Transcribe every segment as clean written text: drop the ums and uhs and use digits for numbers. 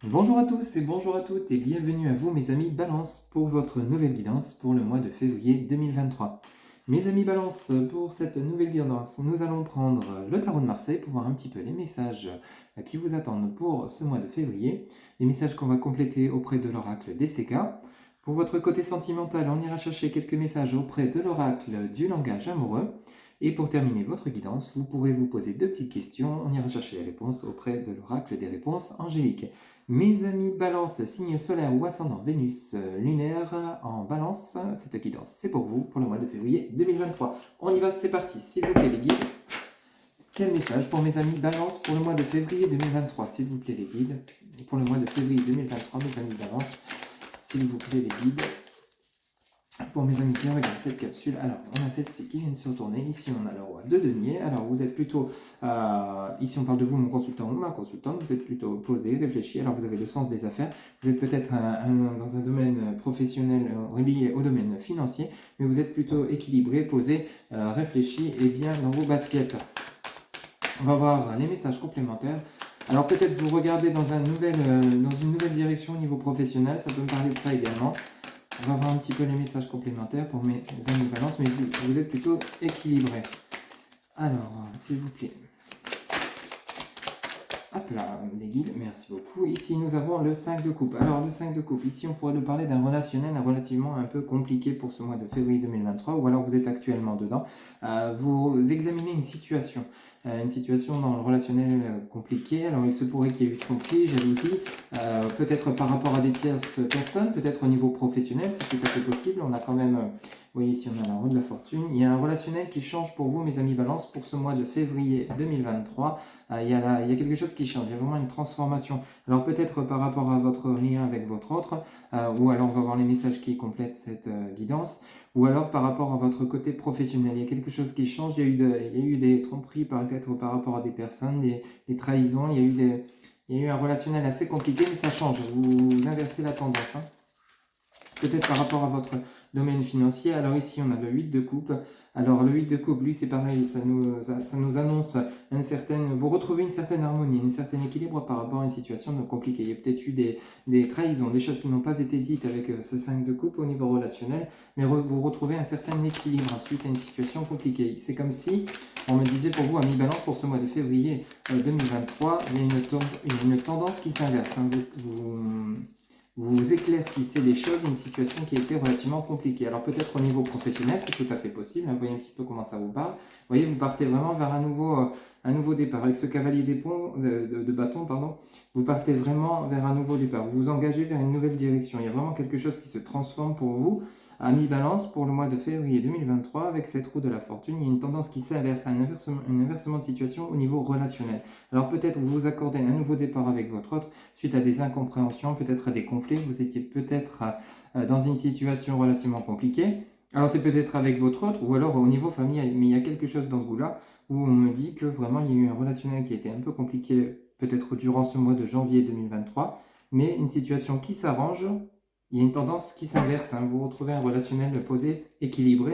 Bonjour à tous et bonjour à toutes et bienvenue à vous mes amis Balance pour votre nouvelle guidance pour le mois de février 2023. Mes amis Balance, pour cette nouvelle guidance, nous allons prendre le tarot de Marseille pour voir un petit peu les messages qui vous attendent pour ce mois de février, les messages qu'on va compléter auprès de l'oracle DCK. Pour votre côté sentimental, on ira chercher quelques messages auprès de l'oracle du langage amoureux. Et pour terminer votre guidance, vous pourrez vous poser deux petites questions. On ira chercher les réponses auprès de l'oracle des réponses angéliques. Mes amis Balance, signe solaire ou ascendant Vénus lunaire en Balance, cette guidance c'est pour vous pour le mois de février 2023. On y va, c'est parti, s'il vous plaît les guides. Quel message pour mes amis Balance pour le mois de février 2023, s'il vous plaît les guides. Et pour le mois de février 2023, mes amis Balance, s'il vous plaît les guides. Pour mes amis qui regardent cette capsule, alors on a celle-ci qui vient de se retourner. Ici on a le roi de denier. Alors vous êtes plutôt, ici on parle de vous, mon consultant ou ma consultante, vous êtes plutôt posé, réfléchi. Alors vous avez le sens des affaires. Vous êtes peut-être dans un domaine professionnel relié au domaine financier, mais vous êtes plutôt équilibré, posé, réfléchi et bien dans vos baskets. On va voir les messages complémentaires. Alors peut-être vous regardez dans une nouvelle direction au niveau professionnel, ça peut me parler de ça également. On va voir un petit peu les messages complémentaires pour mes amis Balance, mais vous êtes plutôt équilibré. Alors, s'il vous plaît. Hop là, les guides, merci beaucoup. Ici, nous avons le 5 de coupe. Alors, le 5 de coupe, ici, on pourrait nous parler d'un relationnel relativement un peu compliqué pour ce mois de février 2023, ou alors vous êtes actuellement dedans. Vous examinez une situation dans le relationnel compliqué. Alors, il se pourrait qu'il y ait eu tromperie, jalousie, peut-être par rapport à des tierces personnes, peut-être au niveau professionnel, c'est tout à fait possible. On a quand même, vous voyez ici, on a la roue de la fortune. Il y a un relationnel qui change pour vous, mes amis Balance, pour ce mois de février 2023. Il y a quelque chose qui change, il y a vraiment une transformation. Alors peut-être par rapport à votre lien avec votre autre, ou alors on va voir les messages qui complètent cette guidance, ou alors par rapport à votre côté professionnel. Il y a quelque chose qui change, il y a eu des tromperies peut-être par rapport à des personnes, des trahisons, il y a eu un relationnel assez compliqué, mais ça change, vous inversez la tendance. Peut-être par rapport à votre domaine financier. Alors ici, on a le 8 de coupe. Alors le 8 de coupe, lui, c'est pareil, ça nous annonce vous retrouvez une certaine harmonie, un certain équilibre par rapport à une situation compliquée. Il y a peut-être eu des trahisons, des choses qui n'ont pas été dites avec ce 5 de coupe au niveau relationnel, mais vous retrouvez un certain équilibre suite à une situation compliquée. C'est comme si, on me disait pour vous, amis Balance, pour ce mois de février 2023, il y a une tendance qui s'inverse. Vous éclaircissez les choses, une situation qui était relativement compliquée. Alors peut-être au niveau professionnel, c'est tout à fait possible. Vous voyez un petit peu comment ça vous parle. Vous voyez, vous partez vraiment vers un nouveau départ. Avec ce cavalier de bâton, pardon, vous partez vraiment vers un nouveau départ. Vous vous engagez vers une nouvelle direction. Il y a vraiment quelque chose qui se transforme pour vous. Amis Balance, pour le mois de février 2023, avec cette roue de la fortune, il y a une tendance qui s'inverse, un inversement de situation au niveau relationnel. Alors peut-être vous vous accordez un nouveau départ avec votre autre, suite à des incompréhensions, peut-être à des conflits, vous étiez peut-être dans une situation relativement compliquée. Alors c'est peut-être avec votre autre ou alors au niveau familial, mais il y a quelque chose dans ce goût-là où on me dit que vraiment il y a eu un relationnel qui a été un peu compliqué peut-être durant ce mois de janvier 2023, mais une situation qui s'arrange, il y a une tendance qui s'inverse, vous retrouvez un relationnel posé, équilibré,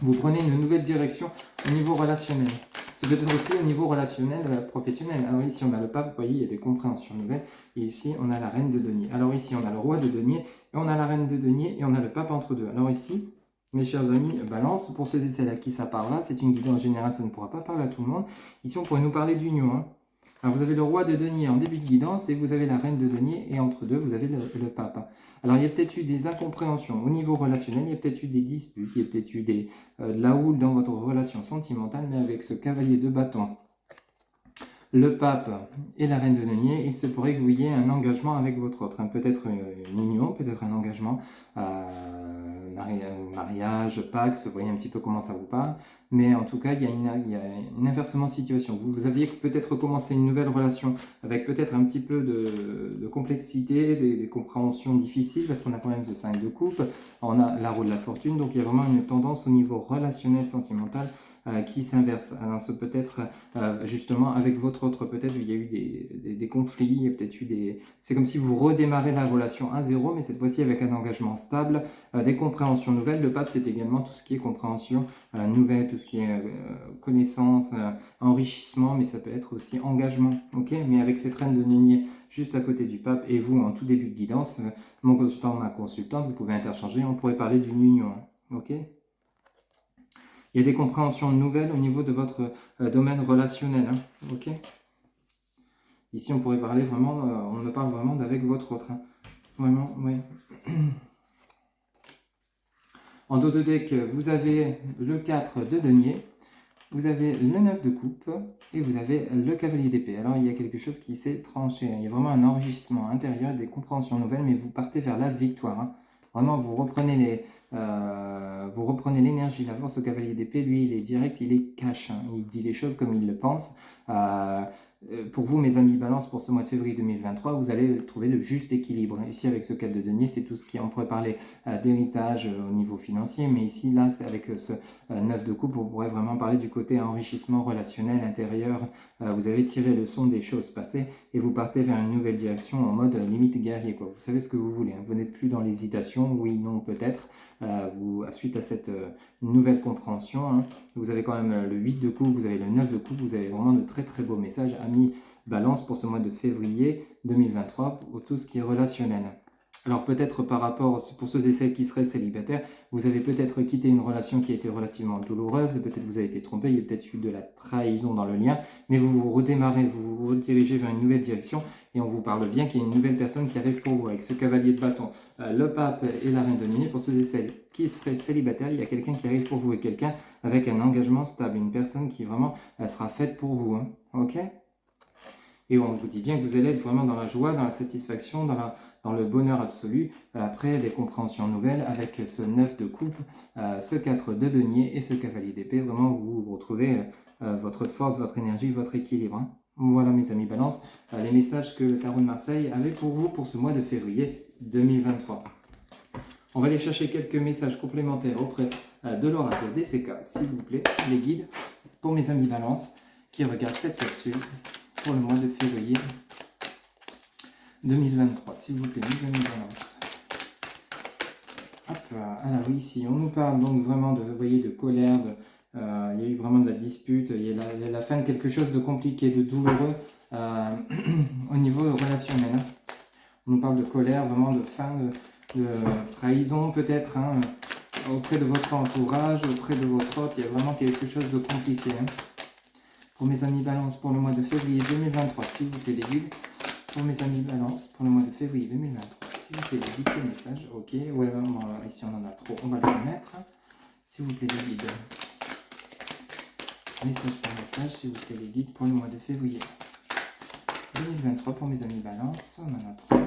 vous prenez une nouvelle direction au niveau relationnel. C'est peut-être aussi au niveau relationnel professionnel. Alors ici, on a le pape, vous voyez, il y a des compréhensions nouvelles. Et ici, on a la reine de denier. Alors ici, on a le roi de denier, et on a la reine de denier, et on a le pape entre deux. Alors ici, mes chers amis, Balance, pour ceux et celles à qui ça parle là, c'est une guidance en général, ça ne pourra pas parler à tout le monde. Ici, on pourrait nous parler d'union. Alors vous avez le roi de denier en début de guidance, et vous avez la reine de denier, et entre deux, vous avez le pape. Alors il y a peut-être eu des incompréhensions au niveau relationnel, il y a peut-être eu des disputes, il y a peut-être eu de la houle dans votre relation sentimentale, mais avec ce cavalier de bâton, le pape et la reine de denier, il se pourrait que vous ayez un engagement avec votre autre. Peut-être une union, peut-être un engagement, mariage, pax, vous voyez un petit peu comment ça vous parle. Mais en tout cas, il y a une inversement de situation. Vous aviez peut-être commencé une nouvelle relation avec peut-être un petit peu de complexité, des compréhensions difficiles, parce qu'on a quand même ce 5 de coupe, on a la roue de la fortune, donc il y a vraiment une tendance au niveau relationnel, sentimental, qui s'inverse. Alors c'est peut-être justement avec votre autre, peut-être il y a eu des conflits, il y a peut-être eu des... C'est comme si vous redémarrez la relation à zéro, mais cette fois-ci avec un engagement stable, des compréhensions nouvelles. Le pape, c'est également tout ce qui est compréhension nouvelle, tout ce qui est connaissance, enrichissement, mais ça peut être aussi engagement, ok? Mais avec cette reine de denier juste à côté du pape et vous en tout début de guidance, mon consultant, ma consultante, vous pouvez interchanger, on pourrait parler d'une union, ok? Il y a des compréhensions nouvelles au niveau de votre domaine relationnel, ok? Ici, on pourrait parler vraiment, on me parle vraiment d'avec votre autre, vraiment, oui. En dos de deck, vous avez le 4 de denier, vous avez le 9 de coupe et vous avez le cavalier d'épée. Alors il y a quelque chose qui s'est tranché, il y a vraiment un enrichissement intérieur, des compréhensions nouvelles, mais vous partez vers la victoire. Vraiment, vous reprenez l'énergie, la force au cavalier d'épée. Lui, il est direct, il est cash, il dit les choses comme il le pense. Pour vous, mes amis Balance, pour ce mois de février 2023, vous allez trouver le juste équilibre. Ici, avec ce 4 de denier, c'est tout ce qui, on pourrait parler d'héritage au niveau financier, mais ici, là, c'est avec ce 9 de coupe, vous pourrez vraiment parler du côté enrichissement relationnel intérieur. Vous avez tiré le son des choses passées et vous partez vers une nouvelle direction en mode limite guerrier, quoi. Vous savez ce que vous voulez, vous n'êtes plus dans l'hésitation, oui, non, peut-être. Suite à cette nouvelle compréhension, vous avez quand même le 8 de coupe, vous avez le 9 de coupe, vous avez vraiment de très très beaux messages, amis Balance, pour ce mois de février 2023, pour tout ce qui est relationnel. Alors peut-être par rapport, pour ceux et celles qui seraient célibataires, vous avez peut-être quitté une relation qui a été relativement douloureuse, peut-être vous avez été trompé, il y a peut-être eu de la trahison dans le lien, mais vous vous redémarrez, vous vous redirigez vers une nouvelle direction et on vous parle bien qu'il y a une nouvelle personne qui arrive pour vous avec ce cavalier de bâton, le pape et la reine de denier. Pour ceux et celles qui seraient célibataires, il y a quelqu'un qui arrive pour vous et quelqu'un avec un engagement stable, une personne qui vraiment sera faite pour vous, ok? Et on vous dit bien que vous allez être vraiment dans la joie, dans la satisfaction, dans le bonheur absolu, après les compréhensions nouvelles avec ce 9 de coupe, ce 4 de denier et ce cavalier d'épée. Vraiment, vous retrouvez votre force, votre énergie, votre équilibre. Voilà mes amis Balance, les messages que le Tarot de Marseille avait pour vous pour ce mois de février 2023. On va aller chercher quelques messages complémentaires auprès de l'oracle DCK, s'il vous plaît, les guides, pour mes amis Balance qui regardent cette capsule pour le mois de février 2023, s'il vous plaît, mes amis Balance. Hop là, alors ici, on nous parle donc vraiment de, vous voyez, de colère, il y a eu vraiment de la dispute, il y a la fin de quelque chose de compliqué, de douloureux au niveau relationnel. On nous parle de colère, vraiment de fin, de trahison peut-être, auprès de votre entourage, auprès de votre hôte, il y a vraiment quelque chose de compliqué. Pour mes amis Balance, pour le mois de février 2023, s'il vous plaît, des guides. Pour mes amis Balance, pour le mois de février 2023, s'il vous plaît, des guides, quel message. Ok, ouais, bon, ici on en a trop, on va les remettre. S'il vous plaît, des guides. Message par message, s'il vous plaît, les guides, pour le mois de février 2023, pour mes amis Balance, on en a trop.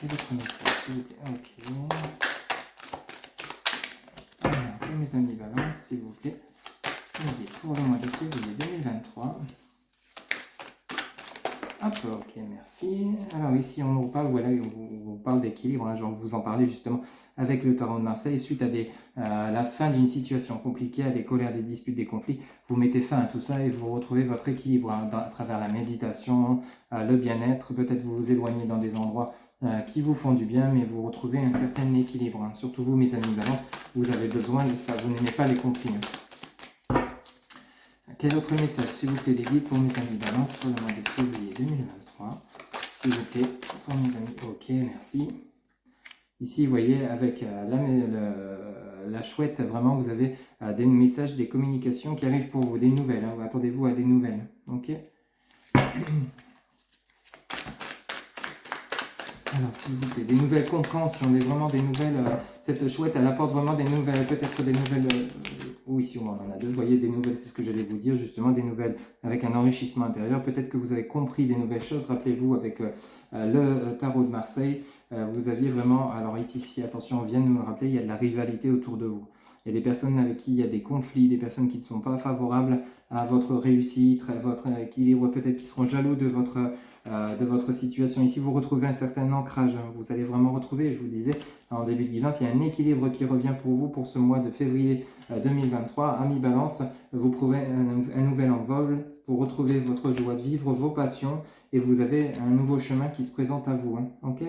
Et d'autres messages, s'il vous plaît. Ok. Alors, pour mes amis Balance, s'il vous plaît. Pour le mois de février 2023. Hop, ok, merci. Alors ici, on nous parle, voilà, on vous parle d'équilibre, je vous en parlais justement avec le Tarot de Marseille. Suite à la fin d'une situation compliquée, à des colères, des disputes, des conflits, vous mettez fin à tout ça et vous retrouvez votre équilibre à travers la méditation, le bien-être. Peut-être vous vous éloignez dans des endroits qui vous font du bien, mais vous retrouvez un certain équilibre. Surtout vous, mes amis Balance, vous avez besoin de ça, vous n'aimez pas les conflits. Quel autre message, s'il vous plaît, les guides pour mes amis Balance pour le mois de février 2023. S'il vous plaît, pour mes amis. Ok, merci. Ici, vous voyez, avec la chouette, vraiment, vous avez des messages, des communications qui arrivent pour vous, des nouvelles. Attendez-vous à des nouvelles. Ok. Alors, s'il vous plaît, des nouvelles compréhensions, vraiment des nouvelles... cette chouette, elle apporte vraiment des nouvelles, peut-être des nouvelles... oui, si on en a deux, vous voyez, des nouvelles, c'est ce que j'allais vous dire, justement, des nouvelles avec un enrichissement intérieur. Peut-être que vous avez compris des nouvelles choses. Rappelez-vous, avec le Tarot de Marseille, vous aviez vraiment... Alors, ici, attention, on vient de nous le rappeler, il y a de la rivalité autour de vous. Il y a des personnes avec qui il y a des conflits, des personnes qui ne sont pas favorables à votre réussite, à votre équilibre, peut-être qui seront jaloux de votre situation. Ici, vous retrouvez un certain ancrage. Vous allez vraiment retrouver, je vous disais en début de guidance, il y a un équilibre qui revient pour vous pour ce mois de février 2023. Ami Balance, vous prouvez un nouvel envol, vous retrouvez votre joie de vivre, vos passions, et vous avez un nouveau chemin qui se présente à vous. Ok ?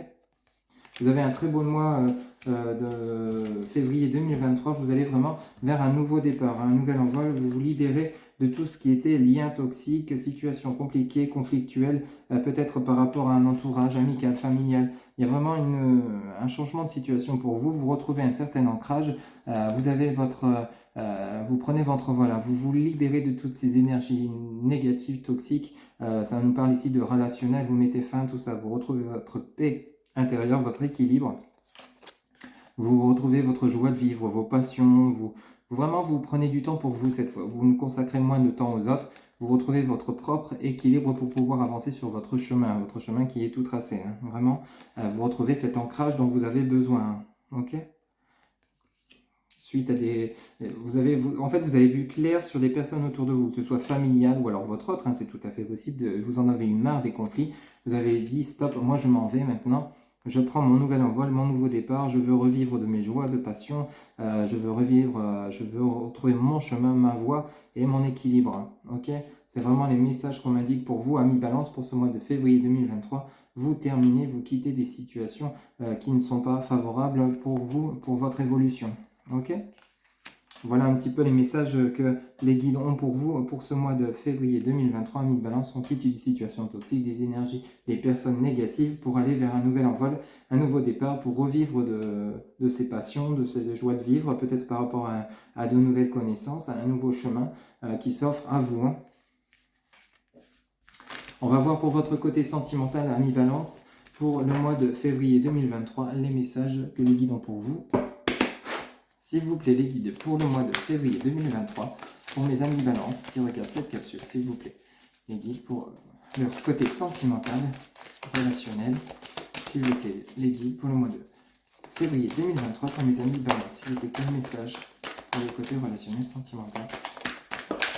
Vous avez un très beau mois de février 2023. Vous allez vraiment vers un nouveau départ, un nouvel envol. Vous vous libérez de tout ce qui était lien toxique, situation compliquée, conflictuelle, peut-être par rapport à un entourage amical, familial. Il y a vraiment un changement de situation pour vous. Vous retrouvez un certain ancrage. Vous prenez votre vol. Vous vous libérez de toutes ces énergies négatives, toxiques. Ça nous parle ici de relationnel. Vous mettez fin à tout ça. Vous retrouvez votre paix intérieur, votre équilibre. Vous retrouvez votre joie de vivre, vos passions. Vraiment, vous prenez du temps pour vous cette fois. Vous ne consacrez moins de temps aux autres. Vous retrouvez votre propre équilibre pour pouvoir avancer sur votre chemin qui est tout tracé. Vraiment, vous retrouvez cet ancrage dont vous avez besoin. Ok ? Suite à vous avez vu clair sur des personnes autour de vous, que ce soit familial ou alors votre autre, c'est tout à fait possible. Vous en avez eu marre des conflits. Vous avez dit stop, moi je m'en vais maintenant. Je prends mon nouvel envol, mon nouveau départ, je veux revivre de mes joies, de passion, je veux retrouver mon chemin, ma voie et mon équilibre. Ok ? C'est vraiment les messages qu'on m'indique pour vous, amis Balance, pour ce mois de février 2023. Vous terminez, vous quittez des situations qui ne sont pas favorables pour vous, pour votre évolution. Ok ? Voilà un petit peu les messages que les guides ont pour vous pour ce mois de février 2023. Amis Balance, on quitte une situation toxique, des énergies, des personnes négatives pour aller vers un nouvel envol, un nouveau départ, pour revivre de ses passions, de ses joies de vivre, peut-être par rapport à de nouvelles connaissances, à un nouveau chemin qui s'offre à vous. On va voir pour votre côté sentimental, amis Balance, pour le mois de février 2023, les messages que les guides ont pour vous. S'il vous plaît, les guides, pour le mois de février 2023, pour mes amis Balance qui regardent cette capsule, s'il vous plaît. Les guides pour leur côté sentimental, relationnel, s'il vous plaît, les guides pour le mois de février 2023, pour mes amis Balance, s'il vous plaît, quel message pour le côté relationnel, sentimental.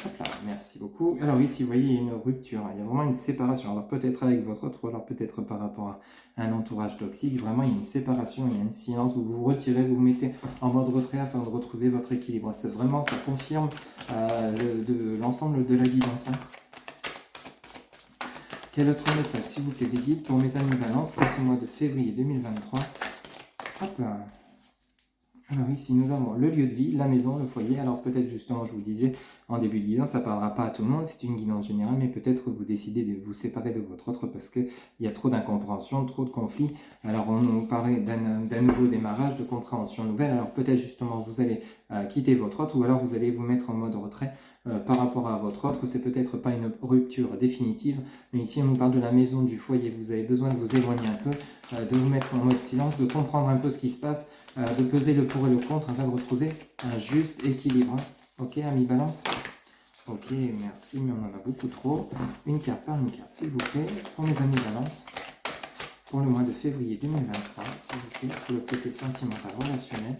Hop là, merci beaucoup. Alors ici, vous voyez, il y a une rupture, il y a vraiment une séparation. Alors peut-être avec votre autre, ou alors peut-être par rapport à un entourage toxique. Vraiment, il y a une séparation, il y a un silence. Vous vous retirez, vous vous mettez en mode retrait afin de retrouver votre équilibre. C'est vraiment, ça confirme l'ensemble de la guidance. Quel autre message, s'il vous plaît, des guides pour mes amis Balance pour ce mois de février 2023. Hop là. Alors ici, nous avons le lieu de vie, la maison, le foyer. Alors peut-être justement, je vous disais en début de guidance, ça ne parlera pas à tout le monde, c'est une guidance générale, mais peut-être vous décidez de vous séparer de votre autre parce qu'il y a trop d'incompréhension, trop de conflits. Alors on nous parlait d'un nouveau démarrage, de compréhension nouvelle. Alors peut-être justement, vous allez quitter votre autre ou alors vous allez vous mettre en mode retrait par rapport à votre autre. C'est peut-être pas une rupture définitive, mais ici on nous parle de la maison, du foyer. Vous avez besoin de vous éloigner un peu, de vous mettre en mode silence, de comprendre un peu ce qui se passe, de peser le pour et le contre afin de retrouver un juste équilibre. Ok, amis Balance? Ok, merci, mais on en a beaucoup trop. Une carte par une carte, s'il vous plaît, pour mes amis Balance, pour le mois de février 2023, s'il vous plaît, pour le côté sentimental relationnel,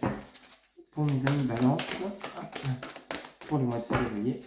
pour mes amis Balance, pour le mois de février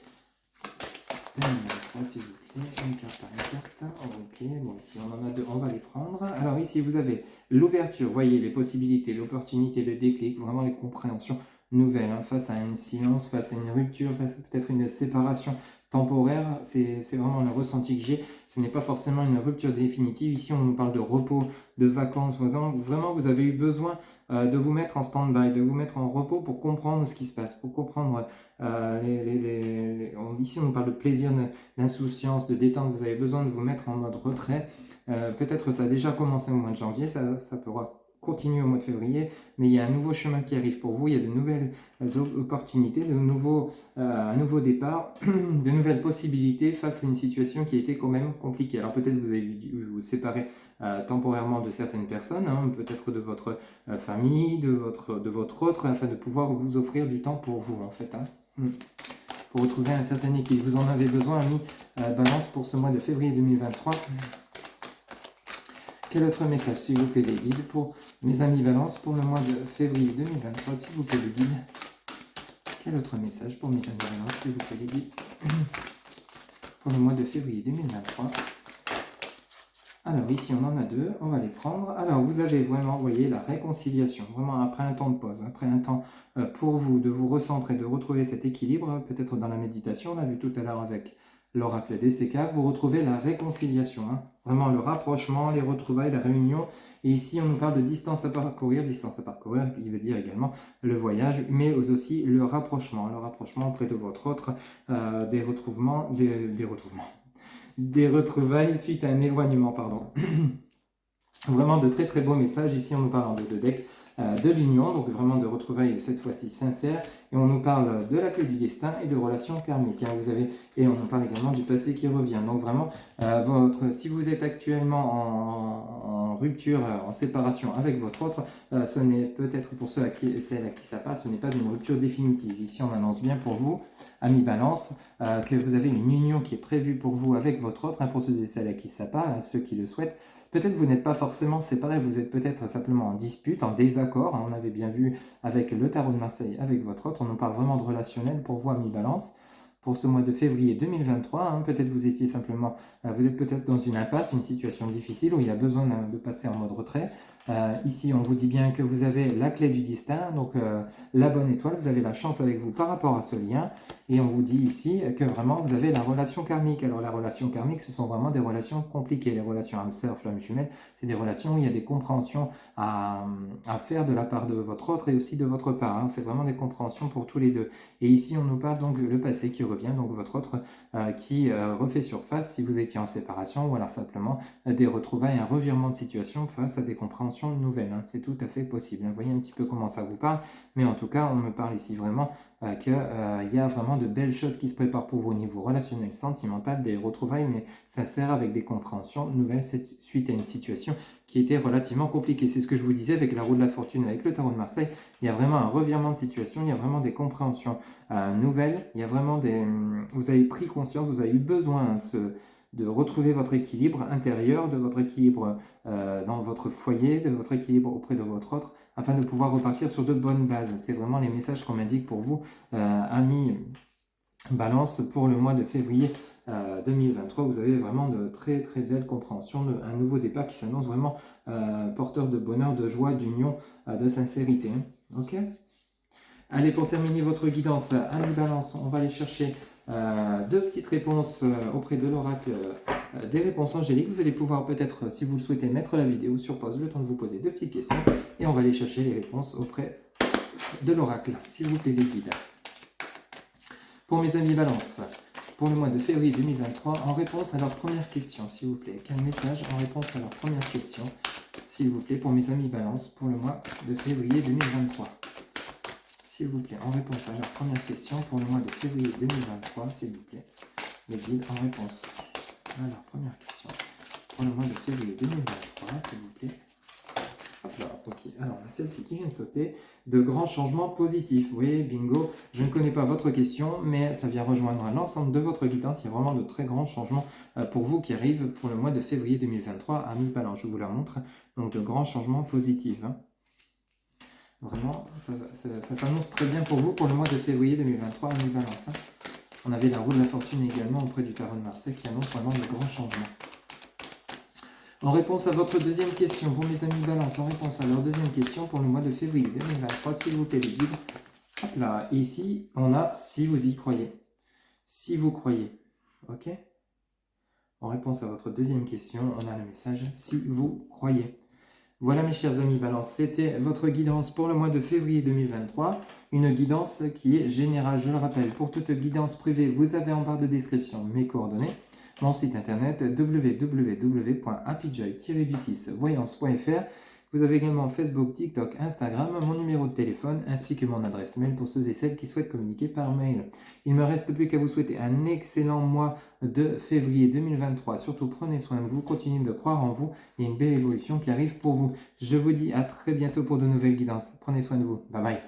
2023, s'il vous plaît, une carte par une carte. Ok, bon, ici on en a deux, on va les prendre. Alors ici vous avez l'ouverture, voyez les possibilités, l'opportunité, le déclic, vraiment les compréhensions nouvelles, face à un silence, face à une rupture, face à peut-être une séparation temporaire. C'est vraiment le ressenti que j'ai. Ce n'est pas forcément une rupture définitive. Ici on nous parle de repos, de vacances. Vraiment vous avez eu besoin de vous mettre en stand-by, de vous mettre en repos pour comprendre ce qui se passe, pour comprendre ici on nous parle de plaisir, d'insouciance, de détente. Vous avez besoin de vous mettre en mode retrait. Peut-être ça a déjà commencé au mois de janvier, ça pourra continuer au mois de février, mais il y a un nouveau chemin qui arrive pour vous, il y a de nouvelles opportunités, un nouveau départ, de nouvelles possibilités face à une situation qui était quand même compliquée. Alors peut-être vous avez dû vous séparer temporairement de certaines personnes, peut-être de votre famille, de votre autre, afin de pouvoir vous offrir du temps pour vous en fait. Pour retrouver un certain équilibre. Vous en avez besoin, amis Balance, pour ce mois de février 2023. Quel autre message, s'il vous plaît, les guides, pour mes amis Balance, pour le mois de février 2023, s'il vous plaît, les guides. Quel autre message pour mes amis Balance, s'il vous plaît, les guides, pour le mois de février 2023. Alors ici on en a deux, on va les prendre. Alors vous avez vraiment, vous voyez, la réconciliation, vraiment après un temps de pause, après un temps pour vous de vous recentrer, de retrouver cet équilibre, peut-être dans la méditation, on l'a vu tout à l'heure avec l'oracle des CK, vous retrouvez la réconciliation, hein. Vraiment le rapprochement, les retrouvailles, la réunion. Et ici on nous parle de distance à parcourir qui veut dire également le voyage, mais aussi le rapprochement auprès de votre autre, des retrouvailles suite à un éloignement, pardon. Vraiment de très très beaux messages. Ici on nous parle en deux decks de l'union, donc vraiment de retrouvailles cette fois-ci sincères, et on nous parle de la clé du destin et de relations karmiques, hein. Et on nous parle également du passé qui revient. Donc vraiment, si vous êtes actuellement en rupture, en séparation avec votre autre, ce n'est peut-être pour celles à qui ça passe, ce n'est pas une rupture définitive. Ici on annonce bien pour vous, amis Balance, que vous avez une union qui est prévue pour vous avec votre autre, hein, pour ceux et celles à qui ça parle, hein, ceux qui le souhaitent. Peut-être vous n'êtes pas forcément séparés, vous êtes peut-être simplement en dispute, en désaccord, hein. On avait bien vu avec le tarot de Marseille, avec votre autre, on nous parle vraiment de relationnel pour vous, amis Balance. Pour ce mois de février 2023, hein, peut-être vous étiez simplement, vous êtes peut-être dans une impasse, une situation difficile où il y a besoin de passer en mode retrait. Ici, on vous dit bien que vous avez la clé du destin, donc la bonne étoile, vous avez la chance avec vous par rapport à ce lien. Et on vous dit ici que vraiment, vous avez la relation karmique. Alors, la relation karmique, ce sont vraiment des relations compliquées. Les relations âme sœur, flamme jumelle, c'est des relations où il y a des compréhensions à faire de la part de votre autre et aussi de votre part, hein. C'est vraiment des compréhensions pour tous les deux. Et ici, on nous parle donc le passé qui revient, donc votre autre qui refait surface si vous étiez en séparation, ou alors simplement des retrouvailles, un revirement de situation face à des compréhensions nouvelles, hein. C'est tout à fait possible, hein. Vous voyez un petit peu comment ça vous parle, mais en tout cas, on me parle ici vraiment qu'il y a vraiment de belles choses qui se préparent pour vous au niveau relationnel, sentimental, des retrouvailles, mais sincères avec des compréhensions nouvelles suite à une situation qui était relativement compliquée. C'est ce que je vous disais avec la roue de la fortune, avec le tarot de Marseille. Il y a vraiment un revirement de situation, il y a vraiment des compréhensions nouvelles, il y a vraiment vous avez pris conscience, vous avez eu besoin de retrouver votre équilibre intérieur, de votre équilibre dans votre foyer, de votre équilibre auprès de votre autre, afin de pouvoir repartir sur de bonnes bases. C'est vraiment les messages qu'on m'indique pour vous, amis Balance, pour le mois de février 2023. Vous avez vraiment de très très belles compréhensions, un nouveau départ qui s'annonce vraiment porteur de bonheur, de joie, d'union, de sincérité. Ok ? Allez, pour terminer votre guidance, amis Balance, on va aller chercher deux petites réponses auprès de l'oracle, des réponses angéliques. Vous allez pouvoir peut-être, si vous le souhaitez, mettre la vidéo sur pause, le temps de vous poser deux petites questions, et on va aller chercher les réponses auprès de l'oracle, s'il vous plaît, les guides. Pour mes amis Balance, pour le mois de février 2023, en réponse à leur première question, s'il vous plaît. Quel message en réponse à leur première question, s'il vous plaît, pour mes amis Balance, pour le mois de février 2023. S'il vous plaît, en réponse à leur première question pour le mois de février 2023, s'il vous plaît, les guides en réponse à leur première question pour le mois de février 2023, s'il vous plaît. Hop là, ok. Alors, celle-ci qui vient de sauter, de grands changements positifs. Vous voyez, bingo, je ne connais pas votre question, mais ça vient rejoindre l'ensemble de votre guidance. Il y a vraiment de très grands changements pour vous qui arrivent pour le mois de février 2023 à mi-balance. Je vous la montre. Donc, de grands changements positifs, hein. Vraiment, ça s'annonce très bien pour vous pour le mois de février 2023 à mi-balance, hein. On avait la roue de la fortune également auprès du tarot de Marseille qui annonce vraiment de grands changements. En réponse à votre deuxième question, pour mes amis Balance, en réponse à leur deuxième question pour le mois de février 2023, s'il vous plaît les guides. Hop là, et ici, on a si vous y croyez. Si vous croyez, ok? En réponse à votre deuxième question, on a le message si vous croyez. Voilà mes chers amis Balance, c'était votre guidance pour le mois de février 2023, une guidance qui est générale, je le rappelle. Pour toute guidance privée, vous avez en barre de description mes coordonnées, mon site internet www.happyjoy-voyance.fr. Vous avez également Facebook, TikTok, Instagram, mon numéro de téléphone ainsi que mon adresse mail pour ceux et celles qui souhaitent communiquer par mail. Il ne me reste plus qu'à vous souhaiter un excellent mois de février 2023. Surtout prenez soin de vous, continuez de croire en vous et une belle évolution qui arrive pour vous. Je vous dis à très bientôt pour de nouvelles guidances. Prenez soin de vous. Bye bye.